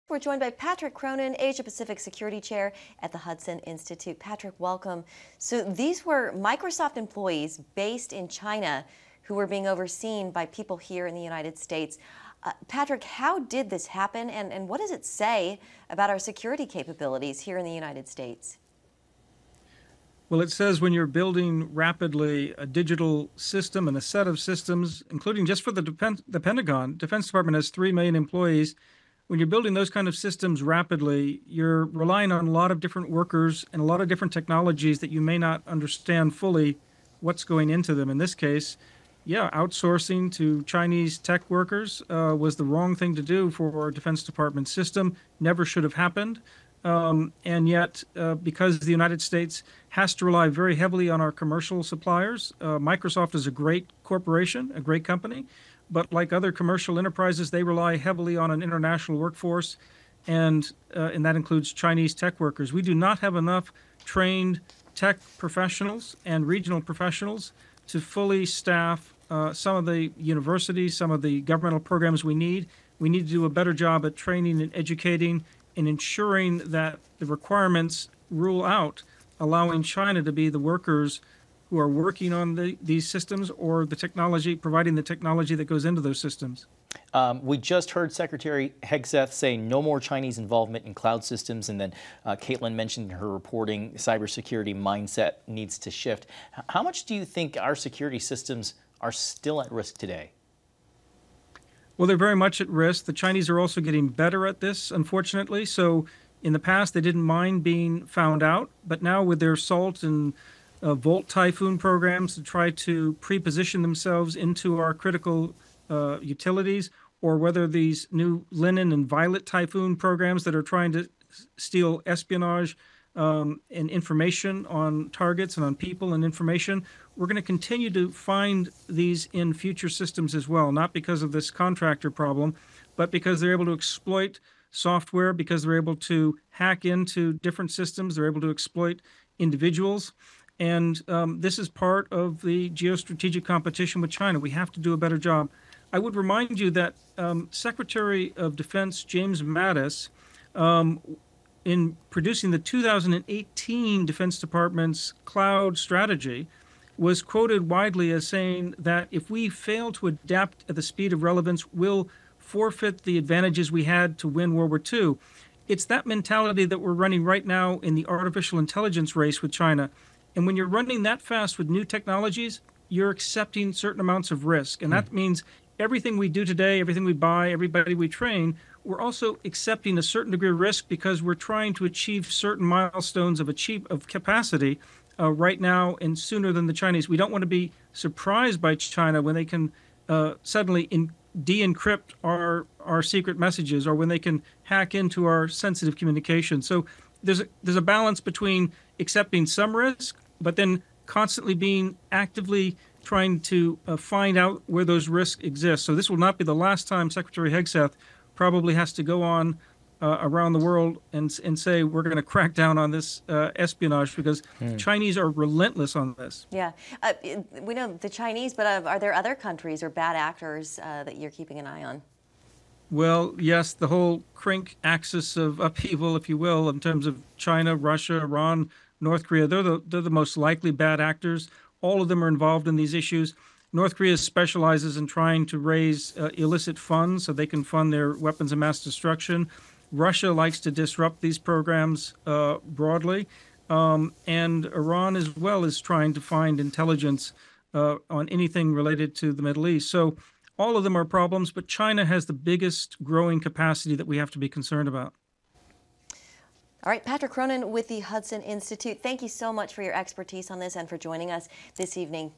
We're joined by Patrick Cronin, Asia Pacific Security Chair at the Hudson Institute. Patrick, welcome. So these were Microsoft employees based in China who were being overseen by people here in the United States. Patrick, how did this happen, and what does it say about our security capabilities here in the United States? Well, it says when you're building rapidly a digital system and a set of systems, including just for the Pentagon, Defense Department has 3 million employees. When you're building those kind of systems rapidly, you're relying on a lot of different workers and a lot of different technologies that you may not understand fully what's going into them. In this case, yeah, outsourcing to Chinese tech workers was the wrong thing to do for our Defense Department system. Never should have happened. And yet, because the United States has to rely very heavily on our commercial suppliers, Microsoft is a great corporation, a great company. But like other commercial enterprises, they rely heavily on an international workforce, and that includes Chinese tech workers. We do not have enough trained tech professionals and regional professionals to fully staff some of the universities, some of the governmental programs we need. We need to do a better job at training and educating and ensuring that the requirements rule out allowing China to be the workers who are working on these systems or the technology, providing the technology that goes into those systems. We just heard Secretary Hegseth say no more Chinese involvement in cloud systems, and then Caitlin mentioned in her reporting cybersecurity mindset needs to shift. How much do you think our security systems are still at risk today? Well, they're very much at risk. The Chinese are also getting better at this, unfortunately. So in the past, they didn't mind being found out, but now with their SALT and Volt Typhoon programs to try to pre-position themselves into our critical utilities, or whether these new Linen and Violet Typhoon programs that are trying to steal espionage and information on targets and on people and information. We're going to continue to find these in future systems as well, not because of this contractor problem, but because they're able to exploit software, because they're able to hack into different systems, they're able to exploit individuals. And this is part of the geostrategic competition with China. We have to do a better job. I would remind you that Secretary of Defense James Mattis, in producing the 2018 Defense Department's cloud strategy, was quoted widely as saying that if we fail to adapt at the speed of relevance, we'll forfeit the advantages we had to win World War II. It's that mentality that we're running right now in the artificial intelligence race with China. And when you're running that fast with new technologies, you're accepting certain amounts of risk. And that means everything we do today, everything we buy, everybody we train, we're also accepting a certain degree of risk because we're trying to achieve certain milestones of capacity right now and sooner than the Chinese. We don't want to be surprised by China when they can suddenly de-encrypt our secret messages, or when they can hack into our sensitive communication. So there's a balance between accepting some risk, but then constantly being actively trying to find out where those risks exist. So this will not be the last time Secretary Hegseth probably has to go on around the world and say we're going to crack down on this espionage, because Chinese are relentless on this. Yeah, we know the Chinese, but are there other countries or bad actors that you're keeping an eye on? Well, yes, the whole CRINC axis of upheaval, if you will, in terms of China, Russia, Iran, North Korea, they're the most likely bad actors. All of them are involved in these issues. North Korea specializes in trying to raise illicit funds so they can fund their weapons of mass destruction. Russia likes to disrupt these programs broadly. And Iran as well is trying to find intelligence on anything related to the Middle East. So all of them are problems, but China has the biggest growing capacity that we have to be concerned about. All right, Patrick Cronin with the Hudson Institute, thank you so much for your expertise on this and for joining us this evening.